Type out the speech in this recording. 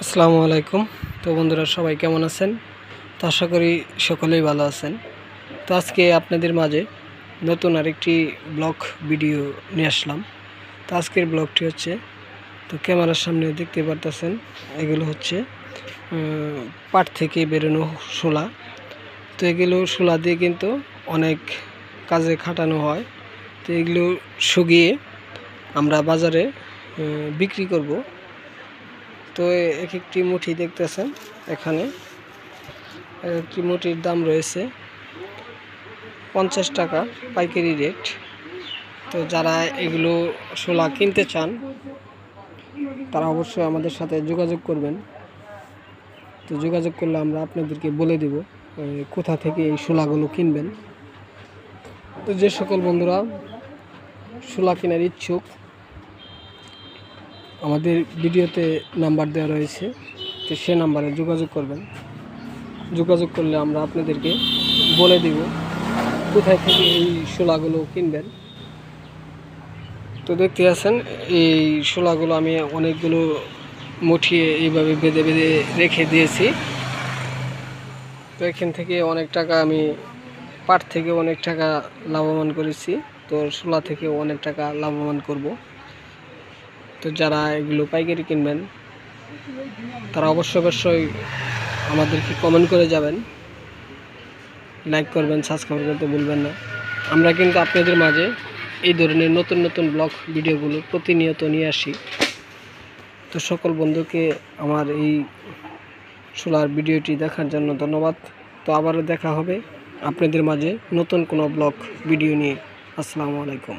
আসসালামু আলাইকুম। তো বন্ধুরা, সবাই কেমন আছেন? তো আশা করি সকলেই ভালো আছেন। তো আজকে আপনাদের মাঝে নতুন আরেকটি ব্লগ ভিডিও নিয়ে আসলাম। তো আজকের ব্লগটি হচ্ছে, তো ক্যামেরার সামনে দেখতে পারতেছেন, এগুলো হচ্ছে পাট থেকে বেরোনো শোলা। তো এগুলো শোলা দিয়ে কিন্তু অনেক কাজে খাটানো হয়। তো এগুলো শুকিয়ে আমরা বাজারে বিক্রি করব। তো এক একটি মুঠি দেখতেছেন, এখানে একটি মুঠির দাম রয়েছে 50 টাকা পাইকারি রেট। তো যারা এগুলো শোলা কিনতে চান তারা অবশ্যই আমাদের সাথে যোগাযোগ করবেন। তো যোগাযোগ করলে আমরা আপনাদেরকে বলে দেব কোথা থেকে এই শোলাগুলো কিনবেন। তো যে সকল বন্ধুরা শোলা কেনার ইচ্ছুক, আমাদের ভিডিওতে নাম্বার দেওয়া রয়েছে, তো সে নাম্বারে যোগাযোগ করবেন। যোগাযোগ করলে আমরা আপনাদেরকে বলে দিব কোথায় থেকে এই শোলাগুলো কিনবেন। তো দেখতে আছেন, এই শোলাগুলো আমি অনেকগুলো মুঠিয়ে এইভাবে বেঁধে বেঁধে রেখে দিয়েছি। তো এখান থেকে অনেক টাকা আমি পাট থেকে অনেক টাকা লাভবান করেছি, তো শোলা থেকে অনেক টাকা লাভবান করব। তো যারা এগুলো পাইকারি কিনবেন তারা অবশ্যই আমাদেরকে কমেন্ট করে যাবেন, লাইক করবেন, সাবস্ক্রাইব করতে ভুলবেন না। আমরা কিন্তু আপনাদের মাঝে এই ধরনের নতুন নতুন ব্লগ ভিডিওগুলো প্রতিনিয়ত নিয়ে আসি। তো সকল বন্ধুকে আমার এই শোলার ভিডিওটি দেখার জন্য ধন্যবাদ। তো আবারও দেখা হবে আপনাদের মাঝে নতুন কোনো ব্লগ ভিডিও নিয়ে। আসসালামু আলাইকুম।